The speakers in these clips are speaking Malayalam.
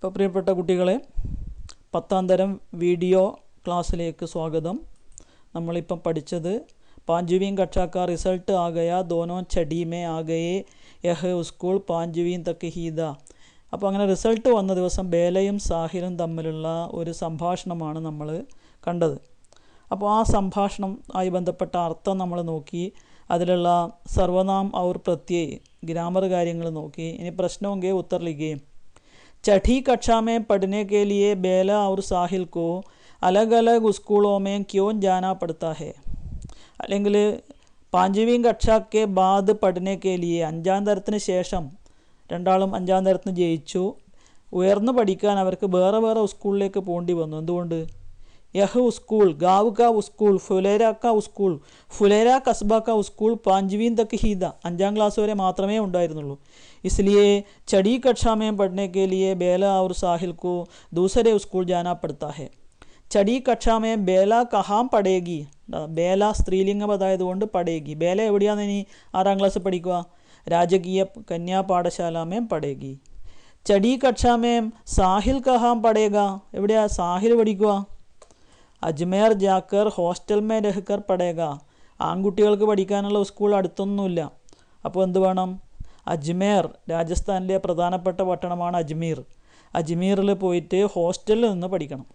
ഇപ്പോൾ പ്രിയപ്പെട്ട കുട്ടികളെ, 10ാം തരം വീഡിയോ ക്ലാസ്സിലേക്ക് സ്വാഗതം. നമ്മളിപ്പം പഠിച്ചത് 5वीं कक्षा का रिज़ल्ट आ गया, दोनों छड़ी में आ गए, यह स्കൂൾ 5वीं तक ही था. അപ്പോൾ അങ്ങനെ റിസൾട്ട് വന്ന ദിവസം ബേലയും സാഹിലും തമ്മിലുള്ള ഒരു സംഭാഷണമാണ് നമ്മൾ കണ്ടത്. അപ്പോൾ ആ സംഭാഷണം ആയി ബന്ധപ്പെട്ട അർത്ഥം നമ്മൾ നോക്കി, അതിലുള്ള സർവനാം ഔർ പ്രത്യയ് ഗ്രാമർ കാര്യങ്ങൾ നോക്കി. ഇനി പ്രശ്നമെങ്കിൽ ഉത്തർ ലിഖിए. छठी कक्षा में पढ़ने के लिए बेला और साहिल को अलग अलग स्कूलों में क्यों जाना पड़ता है? അല്ലെങ്കിൽ 5वीं कक्षा के बाद पढ़ने के लिए 5ാം തരത്തിന് ശേഷം രണ്ടാളും 5ാം തരത്തിന് ജയിച്ചു, ഉയർന്നു പഠിക്കാൻ അവർക്ക് വേറെ വേറെ സ്കൂളിലേക്ക് പോകേണ്ടി വന്നു. എന്തുകൊണ്ട്? യഹ് സ്കൂൾ, ഗാവ് കാ സ്കൂൾ, ഫുലേര കാ സ്കൂൾ, ഫുലേര കസ്ബ കാ സ്കൂൾ 5वीं तक ही था. 5ാം ക്ലാസ് വരെ മാത്രമേ ഉണ്ടായിരുന്നുള്ളൂ. इसलिए छठी कक्षा में पढ़ने के लिए बेला और साहिल को दूसरे स्कूल जाना पड़ता है. छठी कक्षा में बेला कहाँ पढ़ेगी? बेला സ്ത്രീലിംഗം അതായതുകൊണ്ട് പടേഗി. ബേല എവിടെയാണ് ഇനി 6ാം ക്ലാസ് പഠിക്കുക? രാജകീയ കന്യാ പാഠശാല में पढ़ेगी. छठी कक्षा में साहिल कहाँ पढ़ेगा? എവിടെയാ സാഹിൽ പഠിക്കുക? അജ്മേർ ജാക്കർ ഹോസ്റ്റൽ में रहकर पढ़ेगा. ആൺകുട്ടികൾക്ക് പഠിക്കാനുള്ള സ്കൂൾ അടുത്തൊന്നുമില്ല. അപ്പോൾ എന്ത് വേണം? അജ്മേർ, രാജസ്ഥാനിലെ പ്രധാനപ്പെട്ട പട്ടണമാണ് അജ്മീർ. അജ്മീറിൽ പോയിട്ട് ഹോസ്റ്റലിൽ നിന്ന് പഠിക്കണം.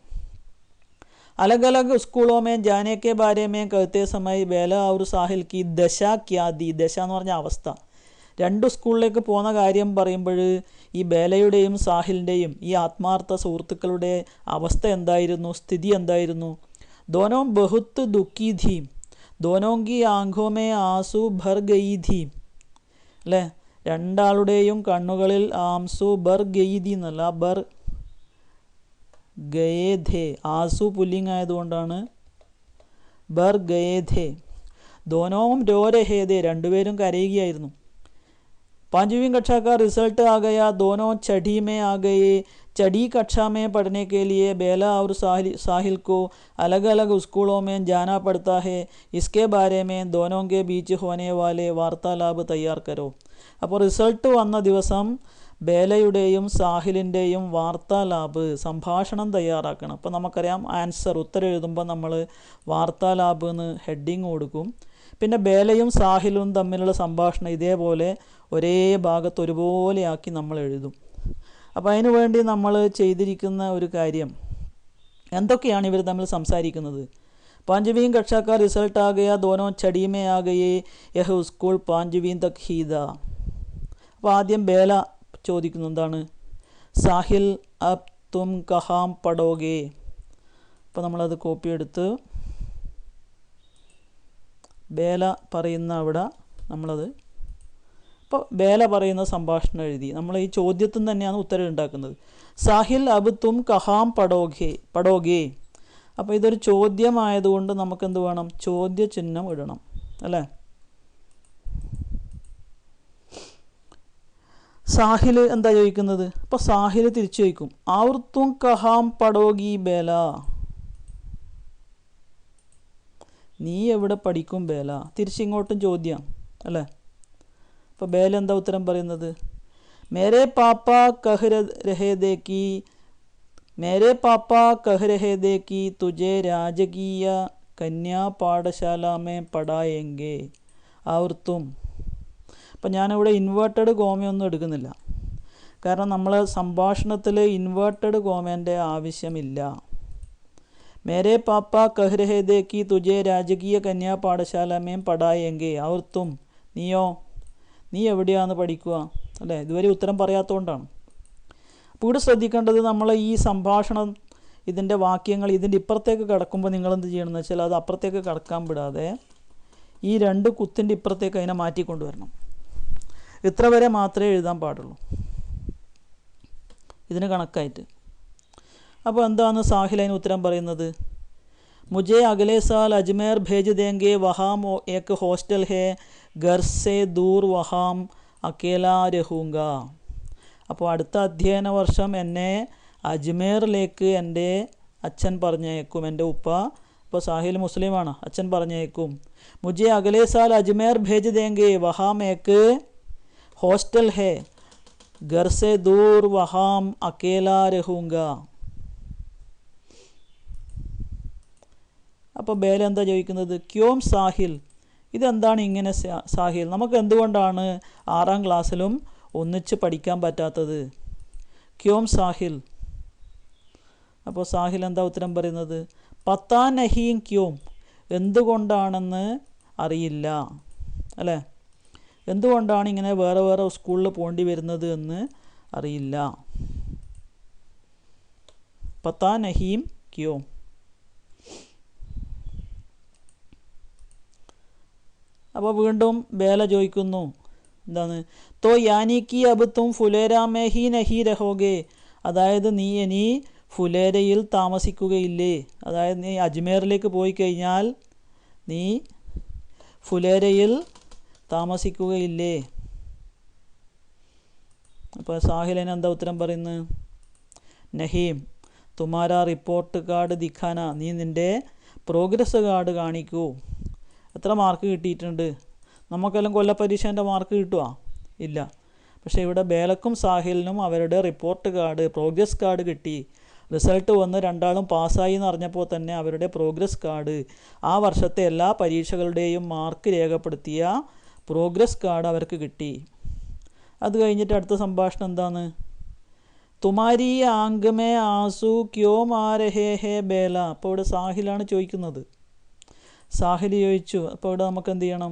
അലഗ് അലഗ് സ്കൂളോ may Jane K Bare may कहते समय बेला और साहिल की दशा क्या थी? ദശ എന്ന് പറഞ്ഞ അവസ്ഥ. 2 സ്കൂളിലേക്ക് പോകുന്ന കാര്യം പറയുമ്പോൾ ഈ ബേലയുടെയും സാഹിലിൻ്റെയും ഈ ആത്മാർത്ഥ സുഹൃത്തുക്കളുടെ അവസ്ഥ എന്തായിരുന്നു, സ്ഥിതി എന്തായിരുന്നു? ദോനോ ബഹുത്ത് ദുഃഖി ധീ, ദോനോ കി ആംഖോ മേ ആസു ഭർ ഗയി ധീ. അല്ലേ? രണ്ടാളുടെയും കണ്ണുകളിൽ ആംസു ബർ ഗെയ്തി എന്നല്ല, ബർ ഗയേധേ. ആസു പുല്ലിംഗ് ആയതുകൊണ്ടാണ് ബർ ഗയേധേ. ദോനോം രോ രഹേദേ, രണ്ടുപേരും കരയുകയായിരുന്നു. 5वीं कक्षा का रिजल्ट आ गया, दोनों छठी में आ गए. छठी कक्षा में पढ़ने के लिए बेला और साहिल को अलग अलग स्कूलों में जाना पड़ता है. इसके बारे में दोनों के बीच होने वाले वार्तालाप तैयार करो. അപ്പോൾ റിസൾട്ട് വന്ന ദിവസം ബേലയുടെയും സാഹിലിൻ്റെയും വാർത്താലാപ്, സംഭാഷണം തയ്യാറാക്കണം. അപ്പോൾ നമുക്കറിയാം ആൻസർ, ഉത്തരം എഴുതുമ്പോൾ നമ്മൾ വാർത്താലാപ് എന്ന് ഹെഡിങ് കൊടുക്കും. പിന്നെ ബേലയും സാഹിലും തമ്മിലുള്ള സംഭാഷണം ഇതേപോലെ ഒരേ ഭാഗത്ത് ഒരുപോലെയാക്കി നമ്മൾ എഴുതും. അപ്പോൾ അതിനു വേണ്ടി നമ്മൾ ചെയ്തിരിക്കുന്ന ഒരു കാര്യം, എന്തൊക്കെയാണ് ഇവർ തമ്മിൽ സംസാരിക്കുന്നത്? 5वीं कक्षा का रिजल्ट आ गया, दोनों छड़ी में आ गए, यह स्कूल 5वीं तक ही था. അപ്പോൾ ആദ്യം ബേല ചോദിക്കുന്നു എന്താണ്? സാഹിൽ അബ് തും കഹാം പഠോഗേ. അപ്പോൾ നമ്മളത് കോപ്പി എടുത്ത് ബേല പറയുന്ന അവിടെ നമ്മളത്, ഇപ്പോൾ ബേല പറയുന്ന സംഭാഷണം എഴുതി. നമ്മൾ ഈ ചോദ്യത്തിൽ തന്നെയാണ് ഉത്തരം ഉണ്ടാക്കുന്നത്. സാഹിൽ അബ് തും കഹാം പഠോഗേ. അപ്പോൾ ഇതൊരു ചോദ്യമായതുകൊണ്ട് നമുക്കെന്ത് വേണം? ചോദ്യചിഹ്നം ഇടണം, അല്ലേ? സാഹിൽ എന്താ ചോദിക്കുന്നത്? അപ്പോൾ സാഹിൽ തിരിച്ചു ചോദിക്കും, ഔർ തും കഹാം പഠോഗി ബേല. നീ എവിടെ പഠിക്കും ബേല? തിരിച്ചിങ്ങോട്ടും ചോദ്യം, അല്ലേ? അപ്പോൾ ബേല എന്താ ഉത്തരം പറയുന്നത്? മേരെ പാപ്പ കഹ് രഹേ ദേ കി തുജെ രാജകീയ കന്യാ പാഠശാല മേ പഠായെങ്കെ ഔർ തും. അപ്പം ഞാനിവിടെ ഇൻവേർട്ടഡ് കോമയൊന്നും എടുക്കുന്നില്ല, കാരണം നമ്മൾ സംഭാഷണത്തിൽ ഇൻവേർട്ടഡ് കോമേൻ്റെ ആവശ്യമില്ല. മേരെ പാപ്പ കഹ് രഹേ ദേ കി തുജെ രാജകീയ കന്യാ പാഠശാല മേ പഠായെങ്കെ ഔർ തും. നീയോ? നീ എവിടെയാണ് പഠിക്കുക? അല്ലേ? ഇതുവരെ ഉത്തരം പറയാത്തതുകൊണ്ടാണ്. അപ്പോൾ ഇവിടെ ശ്രദ്ധിക്കേണ്ടത്, നമ്മൾ ഈ സംഭാഷണം, ഇതിൻ്റെ വാക്യങ്ങൾ ഇതിൻ്റെ ഇപ്പുറത്തേക്ക് കിടക്കുമ്പോൾ നിങ്ങളെന്ത് ചെയ്യണമെന്ന് വെച്ചാൽ അത് അപ്പുറത്തേക്ക് കിടക്കാൻ വിടാതെ ഈ 2 കുത്തിൻ്റെ ഇപ്പുറത്തേക്ക് അതിനെ മാറ്റിക്കൊണ്ടുവരണം. ഇത്ര വരെ മാത്രമേ എഴുതാൻ പാടുള്ളൂ ഇതിന് കണക്കായിട്ട്. അപ്പോൾ എന്താണ് സാഹിൽ അതിന് ഉത്തരം പറയുന്നത്? മുझे अगले साल अजमेर भेज देंगे, वहाँ एक हॉस्टल है, घर से दूर, वहाँ अकेला रहूँगा. അപ്പോൾ അടുത്ത അധ്യയന വർഷം എന്നെ അജ്മേറിലേക്ക് എൻ്റെ അച്ഛൻ പറഞ്ഞേക്കും, എൻ്റെ ഉപ്പ. ഇപ്പോൾ സാഹിൽ മുസ്ലിമാണ്, അച്ഛൻ പറഞ്ഞേക്കും. മുझे अगले साल अजमेर भेज देंगे, वहाँ एक हॉस्टल है, घर से दूर वहाँ अकेला रहूँगा. അപ്പോൾ ബേല എന്താ ചോദിക്കുന്നത്? ക്യോം സാഹിൽ, ഇതെന്താണ് ഇങ്ങനെ സാഹിൽ? നമുക്ക് എന്തുകൊണ്ടാണ് 6ാം ക്ലാസ്സിലും ഒന്നിച്ച് പഠിക്കാൻ പറ്റാത്തത്? ക്യോം സാഹിൽ. അപ്പോൾ സാഹിൽ എന്താ ഉത്തരം പറയുന്നത്? പത്താ നഹീം ക്യോം, എന്തുകൊണ്ടാണെന്ന് അറിയില്ല അല്ലേ? എന്തുകൊണ്ടാണ് ഇങ്ങനെ വേറെ വേറെ സ്കൂളിൽ പോകേണ്ടി വരുന്നത് എന്ന് അറിയില്ല. പത്താ നഹീം ക്യോം. അപ്പോൾ വീണ്ടും ബേല ചോദിക്കുന്നു എന്താണ്? തോ യാനിക്ക് അബ് തും ഫുലേരാ മേ ഹി നഹി രഹോഗേ, അതായത് നീ ഇനി ഫുലേരയിൽ താമസിക്കുകയില്ലേ? അതായത് നീ അജ്മീറിലേക്ക് പോയി കഴിഞ്ഞാൽ നീ ഫുലേരയിൽ താമസിക്കുകയില്ലേ? അപ്പോൾ സാഹിലിന് എന്താ ഉത്തരം പറയുന്നത്? നഹീം തുമാരാ റിപ്പോർട്ട് കാർഡ് ദിഖാന, നീ നിൻ്റെ പ്രോഗ്രസ് കാർഡ് കാണിക്കൂ. എത്ര മാർക്ക് കിട്ടിയിട്ടുണ്ട്? നമുക്കെല്ലാം കൊല്ലപ്പരീക്ഷേൻ്റെ മാർക്ക് കിട്ടുമോ? ഇല്ല. പക്ഷേ ഇവിടെ ബേലക്കും സാഹിലിനും അവരുടെ റിപ്പോർട്ട് കാർഡ്, പ്രോഗ്രസ് കാർഡ് കിട്ടി. റിസൾട്ട് വന്ന് രണ്ടാളും പാസ്സായി എന്ന് അറിഞ്ഞപ്പോൾ തന്നെ അവരുടെ പ്രോഗ്രസ് കാർഡ്, ആ വർഷത്തെ എല്ലാ പരീക്ഷകളുടെയും മാർക്ക് രേഖപ്പെടുത്തിയ പ്രോഗ്രസ് കാർഡ് അവർക്ക് കിട്ടി. അത് കഴിഞ്ഞിട്ട് അടുത്ത സംഭാഷണം എന്താണ്? തുമാരി ആങ്ക് മേ ആസു ക്യോ മാ രഹേ ഹേ ബേല. അപ്പോൾ ഇവിടെ സാഹിലാണ് ചോദിക്കുന്നത്. സാഹിൽ ചോദിച്ചു. അപ്പോൾ ഇവിടെ നമുക്ക് എന്ത് ചെയ്യണം?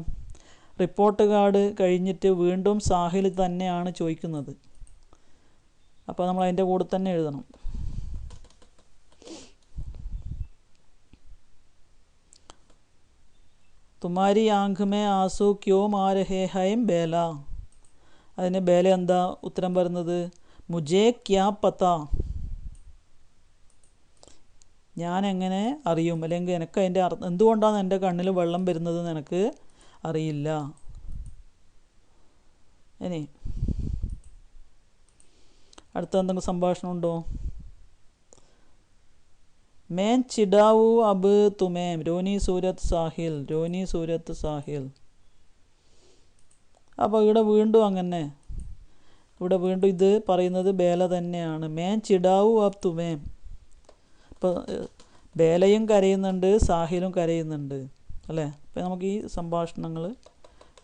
റിപ്പോർട്ട് കാർഡ് കഴിഞ്ഞിട്ട് വീണ്ടും സാഹിൽ തന്നെയാണ് ചോദിക്കുന്നത്. അപ്പോൾ നമ്മൾ അതിൻ്റെ കൂടെ തന്നെ എഴുതണം. തുമാരി ആങ്ക് മേ ആസു ക്യോ മാ രഹേ ഹൈം ബേല. അതിന് ബേല എന്താ ഉത്തരം പറയുന്നത്? മുജേ ക്യാ പത്താ, ഞാൻ എങ്ങനെ അറിയും, അല്ലെങ്കിൽ എനിക്ക് അതിൻ്റെ എന്തുകൊണ്ടാണ് എൻ്റെ കണ്ണിൽ വെള്ളം വരുന്നതെന്ന് എനിക്ക് അറിയില്ല. ഇനി അടുത്ത എന്തെങ്കിലും സംഭാഷണം ഉണ്ടോ? മേൻ ചിടാവു അബ് തുമേം രോനി സൂരത്ത് സാഹിൽ, രോനി സൂരത്ത് സാഹിൽ. അപ്പോൾ ഇവിടെ വീണ്ടും അങ്ങനെ, ഇവിടെ വീണ്ടും ഇത് പറയുന്നത് ബേല തന്നെയാണ്. മേൻ ചിടാവു അബ് തുമേം. ഇപ്പോൾ ബേലയും കരയുന്നുണ്ട്, സാഹിലും കരയുന്നുണ്ട് അല്ലേ? അപ്പോൾ നമുക്ക് ഈ സംഭാഷണങ്ങൾ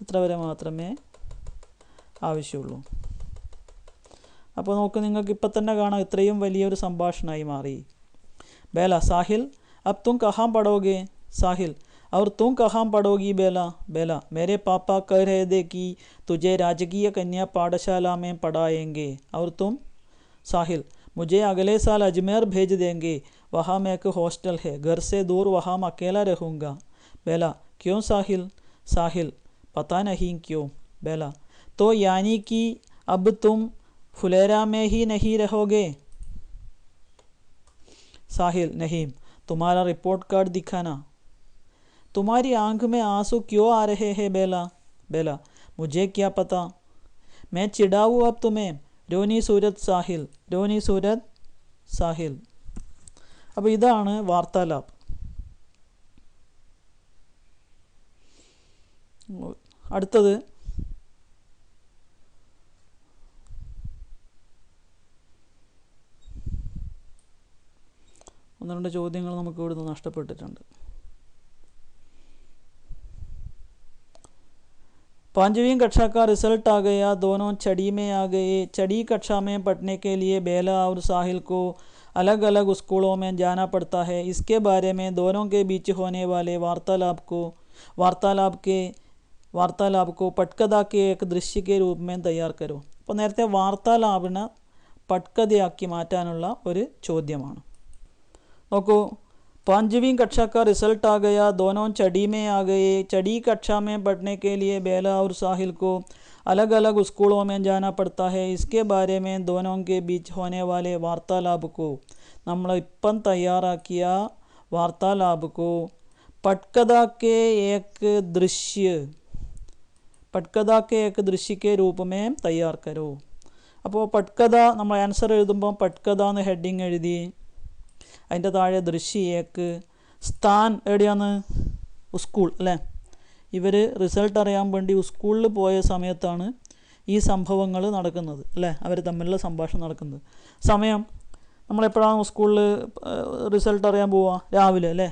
ഇത്ര വരെ മാത്രമേ ആവശ്യമുള്ളൂ. അപ്പോൾ നമുക്ക് നിങ്ങൾക്ക് ഇപ്പം തന്നെ കാണാം ഇത്രയും വലിയൊരു സംഭാഷണമായി മാറി. ബേല സാഹിൽ അബ് തും കഹാം പഠോगे? സാഹിൽ और तुम कहाँ पढ़ोगी? बेला बेला मेरे पापा कह रहे थे कि तुझे राजकीय कन्या पाठशाला में पढ़ाएंगे. और तुम? साहिल मुझे अगले साल अजमेर भेज देंगे, वहाँ में एक हॉस्टल है, घर से दूर वहाँ मैं अकेला रहूँगा. बेला क्यों साहिल? साहिल पता नहीं क्यों. बेला तो यानी कि अब तुम फुलेरा में ही नहीं रहोगे? साहिल नहीं, तुम्हारा रिपोर्ट कार्ड दिखाना. तुम्हारी आंख में आंसू क्यों आ रहे हैं? बेला बेला मुझे क्या पता, मैं चिढ़ाऊँ अब तुम्हें. രോനി സൂരത് സാഹിൽ, രോനി സൂരത് സാഹിൽ. അപ്പോൾ ഇതാണ് വാർത്താലാപ്. അടുത്തത് ഒന്ന് രണ്ട് ചോദ്യങ്ങൾ നമുക്ക് ഇവിടുന്ന് നഷ്ടപ്പെട്ടിട്ടുണ്ട്. 5वीं कक्षा का रिजल्ट आ गया, दोनों छड़ी में आ गए. छड़ी कक्षा में पढ़ने के लिए बेला और साहिल को अलग अलग स्कूलों में जाना पड़ता है. इसके बारे में दोनों के बीच होने वाले वार्तालाप को पटकथा के एक दृश्य के रूप में तैयार करो. അപ്പോൾ നേരത്തെ വാർത്താലാപിനെ പട്കഥയാക്കി മാറ്റാനുള്ള ഒരു ചോദ്യമാണ്. നോക്കൂ, 5वीं कक्षा का रिजल्ट आ गया, दोनों छड़ी में आ गए. छड़ी कक्षा में पढ़ने के लिए बेला और साहिल को अलग अलग स्कूलों में जाना पड़ता है. इसके बारे में दोनों के बीच होने वाले वार्तालाप को, നമ്മൾ ഇപ്പം തയ്യാറാക്കിയ वार्तालाप को पटकथा के एक दृश्य के रूप में तैयार करो. അപ്പോൾ പട്കഥ നമ്മൾ ആൻസർ എഴുതുമ്പോൾ പട്കഥ എന്ന് ഹെഡിങ് എഴുതി, അതിൻ്റെ താഴെ ദൃശ്യേക്ക്, സ്ഥാൻ എവിടെയാണ്? സ്കൂൾ അല്ലേ? ഇവർ റിസൾട്ട് അറിയാൻ വേണ്ടി സ്കൂളിൽ പോയ സമയത്താണ് ഈ സംഭവങ്ങൾ നടക്കുന്നത് അല്ലേ, അവർ തമ്മിലുള്ള സംഭാഷണം നടക്കുന്നത്. സമയം നമ്മളെപ്പോഴാണ് സ്കൂളിൽ റിസൾട്ട് അറിയാൻ പോവുക? രാവിലെ അല്ലേ.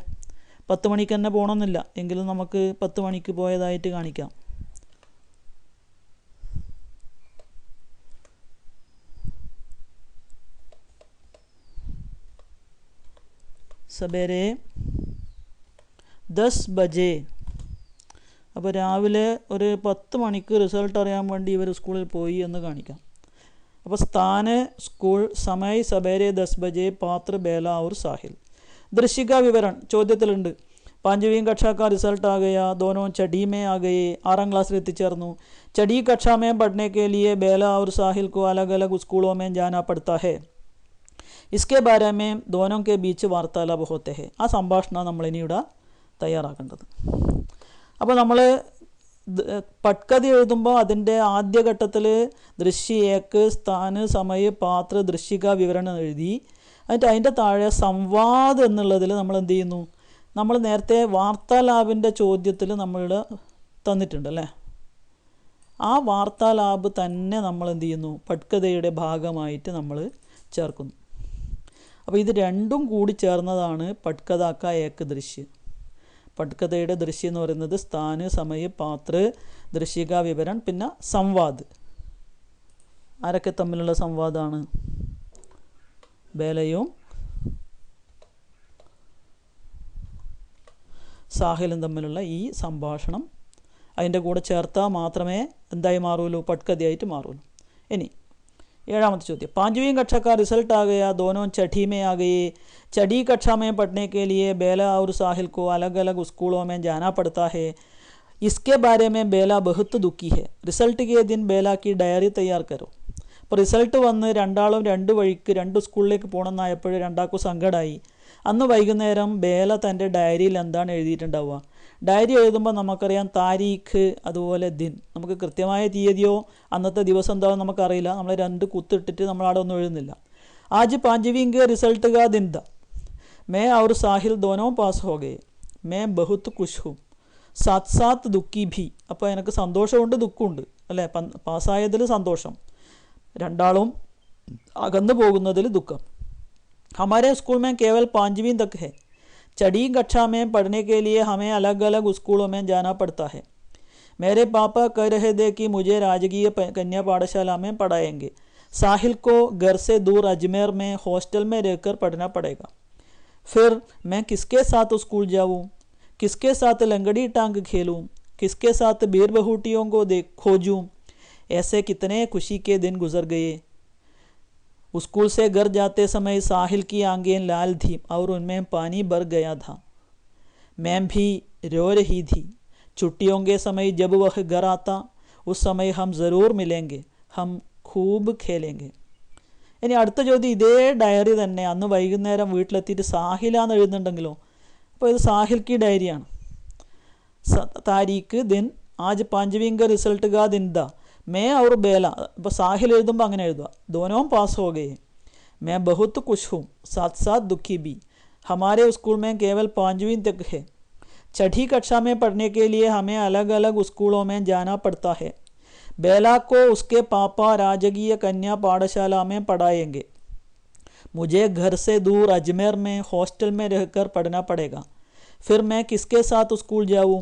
10 മണിക്ക് തന്നെ പോകണമെന്നില്ല, എങ്കിലും നമുക്ക് 10 മണിക്ക് പോയതായിട്ട് കാണിക്കാം. സബേരെ 10 ബജെ. അപ്പോൾ രാവിലെ ഒരു 10 മണിക്ക് റിസൾട്ട് അറിയാൻ വേണ്ടി ഇവർ സ്കൂളിൽ പോയി എന്ന് കാണിക്കാം. അപ്പോൾ സ്ഥാന സ്കൂൾ സമയ സബേരെ 10 ബജെ പാത്ര ബേല ഔർ സാഹിൽ. ദൃശ്യിക വിവരൺ ചോദ്യത്തിലുണ്ട്. 5वीं कक्षा का रिजल्ट आ गया, दोनों चढ़ी में आ गए. 6ാം ക്ലാസ്സിൽ എത്തിച്ചേർന്നു. चढ़ी कक्षा में पढ़ने के लिए बेला और साहिल को अलग अलग स्कूलों में जाना पड़ता है. इसके बारे में दोनों के बीच वार्तालाप होते हैं. ആ സംഭാഷണം നമ്മളിനിവിടെ തയ്യാറാക്കേണ്ടത്. അപ്പോൾ നമ്മൾ പട്കഥ എഴുതുമ്പോൾ അതിൻ്റെ ആദ്യഘട്ടത്തിൽ ദൃശ്യ ഏക്ക്, സ്ഥാന്, സമയ, പാത്ര, ദൃശ്യിക വിവരണം എഴുതി. എന്നിട്ട് അതിൻ്റെ താഴെ സംവാദ് എന്നുള്ളതിൽ നമ്മൾ എന്ത് ചെയ്യുന്നു? നമ്മൾ നേരത്തെ വാർത്താലാപിൻ്റെ ചോദ്യത്തിൽ നമ്മൾ തന്നിട്ടുണ്ട് അല്ലേ. ആ വാർത്താലാബ് തന്നെ നമ്മൾ എന്ത് ചെയ്യുന്നു? പട്കഥയുടെ ഭാഗമായിട്ട് നമ്മൾ ചേർക്കുന്നു. അപ്പോൾ ഇത് രണ്ടും കൂടി ചേർന്നതാണ് പട്കഥ കാ ഏക്ക് ദൃശ്യ. പട്കഥയുടെ ദൃശ്യം എന്ന് പറയുന്നത് സ്ഥാന്, സമയ, പാത്ര, ദൃശ്യിക വിവരൺ, പിന്നെ സംവാദ്. ആരൊക്കെ തമ്മിലുള്ള സംവാദമാണ്? ബേലയും സാഹിലും തമ്മിലുള്ള ഈ സംഭാഷണം അതിൻ്റെ കൂടെ ചേർത്താൽ മാത്രമേ എന്തായി മാറുള്ളൂ? പട്കഥയായിട്ട് മാറുള്ളൂ. ഇനി 7ാമത്തെ ചോദ്യം. 5वीं कक्षा का रिजल्ट आ गया, दोनों चढ़ी में आ गए. चढ़ी कक्षा में पढ़ने के लिए बेला और साहिल को अलग अलग स्कूलों में जाना पड़ता है. इसके बारे में बेला बहुत दुखी है. रिजल्ट के दिन बेला की डायरी तैयार करो. അപ്പോൾ റിസൾട്ട് വന്ന് രണ്ടാളും 2 വഴിക്ക് 2 സ്കൂളിലേക്ക് പോകണമെന്നായപ്പോൾ രണ്ടാൾക്കും സങ്കടമായി. അന്ന് വൈകുന്നേരം ബേല തൻ്റെ ഡയറിയിൽ എന്താണ് എഴുതിയിട്ടുണ്ടാവുക? ഡയറി എഴുതുമ്പോൾ നമുക്കറിയാം താരീഖ്, അതുപോലെ ദിൻ. നമുക്ക് കൃത്യമായ തീയതിയോ അന്നത്തെ ദിവസം എന്താണെന്ന് നമുക്കറിയില്ല. നമ്മൾ 2 കുത്തിട്ടിട്ട് നമ്മളവിടെ ഒന്നും എഴുതുന്നില്ല. ആജ് 5वीं के रिजल्ट का दिन था. मैं और साहिल दोनों पास हो गए. मैं बहुत खुश हूँ, साथ साथ दुखी भी. അപ്പോൾ എനിക്ക് സന്തോഷമുണ്ട്, ദുഃഖമുണ്ട് അല്ലേ. പാസ്സായതിൽ സന്തോഷം, രണ്ടാളും അകന്നു പോകുന്നതിൽ ദുഃഖം. हमारे स्कूल में केवल 5वीं तक है. चढ़ी कक्षा में पढ़ने के लिए हमें अलग अलग स्कूलों में जाना पड़ता है. मेरे पापा कह रहे थे कि मुझे राजकीय कन्या पाठशाला में पढ़ाएंगे. साहिल को घर से दूर अजमेर में हॉस्टल में रहकर पढ़ना पड़ेगा. फिर मैं किसके साथ स्कूल जाऊँ? किसके साथ लंगड़ी टांग खेलूँ? किसके साथ बीर बहूटियों को खोजूँ? ऐसे कितने खुशी के दिन गुजर गए. स्कूल से घर जाते समय साहिल की आंखें लाल थी और उनमें पानी भर गया था. मैं भी रो रही थी. छुट्टियों के समय जब वह घर आता, उस समय हम ज़रूर मिलेंगे, हम खूब खेलेंगे. ഇനി അടുത്ത ചോദ്യം ഇതേ ഡയറി തന്നെ അന്ന് വൈകുന്നേരം വീട്ടിലെത്തിയിട്ട് സാഹിലാന്ന് എഴുതുന്നുണ്ടെങ്കിലോ? അപ്പോൾ ഇത് സാഹിൽ की ഡയറിയാണ്. താരീഖ് ദിൻ ആജ് 5वीं का रिजल्ट का दिन था. मैं और बेला. ഇപ്പോൾ സാഹിൽ എഴുതുമ്പോൾ അങ്ങനെ എഴുതുക. दोनों पास हो गए. मैं बहुत खुश हूँ, साथ साथ दुखी भी. हमारे स्कूल में केवल 5वीं तक है. छठी कक्षा में पढ़ने के लिए हमें अलग अलग स्कूलों में जाना पड़ता है. बेला को उसके पापा राजकीय कन्या पाठशाला में पढ़ाएंगे. मुझे घर से दूर अजमेर में हॉस्टल में रहकर पढ़ना पड़ेगा. फिर मैं किसके साथ स्कूल जाऊँ?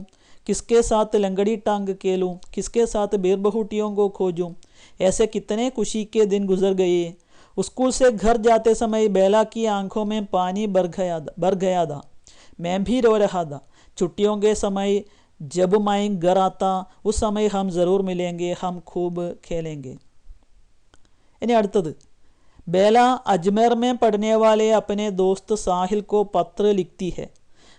किसके साथ लंगड़ी टांग खेलूँ? किसके साथ बीर बहूटियों को खोजूँ? ऐसे कितने खुशी के दिन गुजर गए. स्कूल से घर जाते समय बेला की आंखों में पानी भर गया था. मैं भी रो रहा था. छुट्टियों के समय जब मैं घर आता, उस समय हम ज़रूर मिलेंगे, हम खूब खेलेंगे. इन्हें അടുത്തത്. बेला अजमेर में पढ़ने वाले अपने दोस्त साहिल को पत्र लिखती है.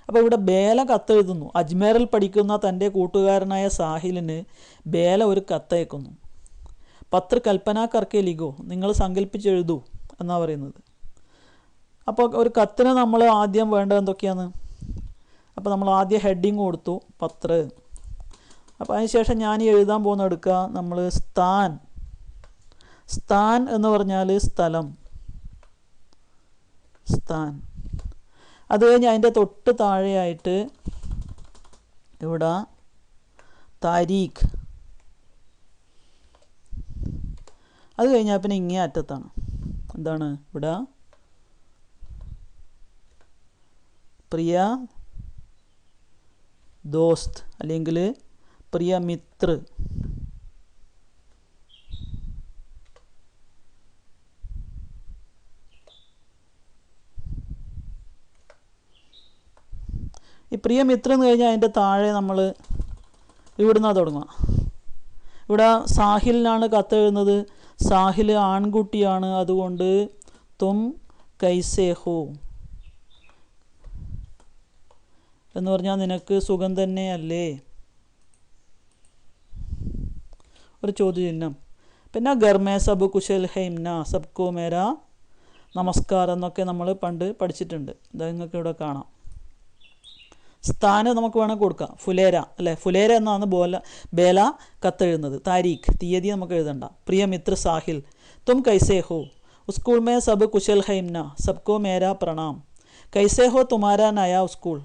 അപ്പോൾ ഇവിടെ ബേല കത്തെഴുതുന്നു. അജ്മേറിൽ പഠിക്കുന്ന തൻ്റെ കൂട്ടുകാരനായ സാഹിലിന് ബേല ഒരു കത്തയക്കുന്നു. പത്ര കൽപ്പന കർക്കെ ലിഖോ, നിങ്ങൾ സങ്കല്പിച്ചെഴുതൂ എന്നാണ് പറയുന്നത്. അപ്പോൾ ഒരു കത്തിന് നമ്മൾ ആദ്യം വേണ്ടത് എന്തൊക്കെയാണ്? അപ്പോൾ നമ്മൾ ആദ്യം ഹെഡിങ് കൊടുത്തു പത്ര. അപ്പോൾ അതിനുശേഷം ഞാൻ എഴുതാൻ പോകുന്ന എടുക്കുക നമ്മൾ സ്ഥാൻ. സ്ഥാൻ എന്ന് പറഞ്ഞാൽ സ്ഥലം, സ്ഥാൻ. അത് കഴിഞ്ഞ് അതിൻ്റെ തൊട്ട് താഴെയായിട്ട് ഇവിടെ താരീഖ്. അത് കഴിഞ്ഞാൽ പിന്നെ ഇങ്ങേ അറ്റത്താണ് എന്താണ് ഇവിടെ പ്രിയ ദോസ്ത് അല്ലെങ്കിൽ പ്രിയ മിത്ര. ഈ പ്രിയ മിത്ര എന്ന് കഴിഞ്ഞാൽ അതിൻ്റെ താഴെ നമ്മൾ ഇവിടുന്നാണ് തുടങ്ങുക. ഇവിടെ സാഹിലിനാണ് കത്തെഴുതുന്നത്. സാഹിൽ ആൺകുട്ടിയാണ്, അതുകൊണ്ട് തും കൈസേ ഹോ എന്ന് പറഞ്ഞാൽ നിനക്ക് സുഖം തന്നെയല്ലേ, ഒരു ചോദ്യചിഹ്നം. പിന്നെ ഗർമേ സബ് കുശൽ ഹൈംന സബ്കോ മേര നമസ്കാരം എന്നൊക്കെ നമ്മൾ പണ്ട് പഠിച്ചിട്ടുണ്ട്. ഇത് നിങ്ങൾക്ക് ഇവിടെ കാണാം. സ്ഥാനം നമുക്ക് വേണമെങ്കിൽ കൊടുക്കാം, ഫുലേര അല്ലേ. ഫുലേര എന്നാണ് ബേല കത്തെഴുതുന്നത്. താരീഖ് തീയതി നമുക്ക് എഴുതണ്ട. പ്രിയ മിത്ര സാഹിൽ തും കൈസേ ഹോ, സ്കൂൾ മേ സബ് കുശൽ ഹൈംന സബ്കോ മേര പ്രണാം. കൈസേ ഹോ തുമാരാ നയാ സ്കൂൾ,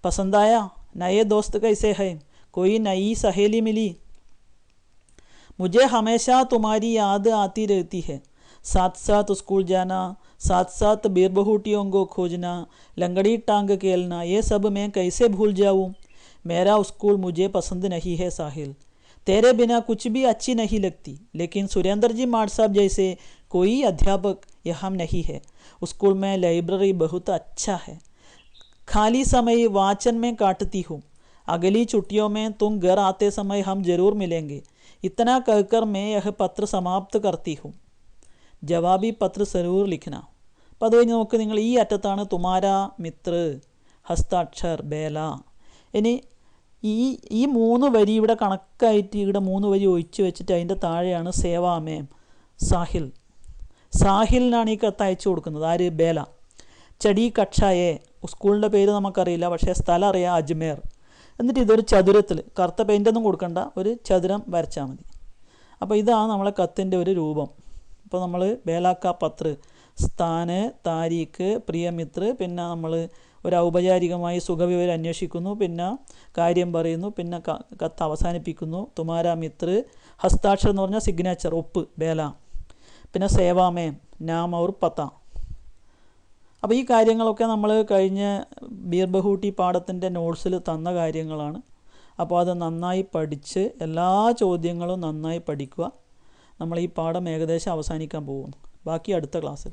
पसंद आया, नए दोस्त कैसे हैं, कोई नई सहेली मिली, मुझे हमेशा तुम्हारी याद आती रहती है, साथ साथ स्कूल जाना, साथ साथ बीर बहूटियों को खोजना, लंगड़ी टांग खेलना, ये सब मैं कैसे भूल जाऊँ. मेरा स्कूल मुझे पसंद नहीं है साहिल, तेरे बिना कुछ भी अच्छी नहीं लगती, लेकिन सुरेंद्र जी माट साहब जैसे कोई अध्यापक यहाँ नहीं है. स्कूल में लाइब्रेरी बहुत अच्छा है, खाली समय वाचन में काटती हूँ, अगली छुट्टियों में तुम घर आते समय हम जरूर मिलेंगे. इतना कहकर मैं यह पत्र समाप्त करती हूँ. ജവാബി പത്ര സരൂർ ലിഖന. അപ്പോൾ അത് കഴിഞ്ഞ് നോക്ക്, നിങ്ങൾ ഈ അറ്റത്താണ് തുമാര മിത്ര ഹസ്താക്ഷർ ബേല. ഇനി ഈ 3 വരി ഇവിടെ കണക്കായിട്ട് ഇവിടെ 3 വരി ഒഴിച്ച് വെച്ചിട്ട് അതിൻ്റെ താഴെയാണ് സേവാമേം സാഹിൽ. സാഹിലിനാണ് ഈ കത്ത് അയച്ചു കൊടുക്കുന്നത്. ആര്? ബേല. ചടി കക്ഷായെ, സ്കൂളിൻ്റെ പേര് നമുക്കറിയില്ല, പക്ഷേ സ്ഥലം അറിയാം, അജ്മേർ. എന്നിട്ട് ഇതൊരു ചതുരത്തിൽ, കറുത്ത പെയിൻ്റൊന്നും കൊടുക്കണ്ട, ഒരു ചതുരം വരച്ചാൽ മതി. അപ്പോൾ ഇതാണ് നമ്മളെ കത്തിൻ്റെ ഒരു രൂപം. അപ്പോൾ നമ്മൾ ബേലാക്ക പത്ര, സ്ഥാന്, താരീഖ്, പ്രിയമിത്ര, പിന്നെ നമ്മൾ ഒരു ഔപചാരികമായി സുഖവിവരം അന്വേഷിക്കുന്നു, പിന്നെ കാര്യം പറയുന്നു, പിന്നെ കത്ത് അവസാനിപ്പിക്കുന്നു. തുമാര മിത്ര, ഹസ്താക്ഷർ എന്ന് പറഞ്ഞാൽ സിഗ്നേച്ചർ, ഒപ്പ്, ബേല. പിന്നെ സേവാമേം, നാം ഔർ പത്ത. അപ്പോൾ ഈ കാര്യങ്ങളൊക്കെ നമ്മൾ കഴിഞ്ഞ ബീർ ബഹൂട്ടി പാഠത്തിൻ്റെ നോട്ട്സിൽ തന്ന കാര്യങ്ങളാണ്. അപ്പോൾ അത് നന്നായി പഠിച്ച് എല്ലാ ചോദ്യങ്ങളും നന്നായി പഠിക്കുക. നമ്മൾ ഈ പാഠം ഏകദേശം അവസാനിക്കാൻ പോകുന്നു. ബാക്കി അടുത്ത ക്ലാസ്സിൽ.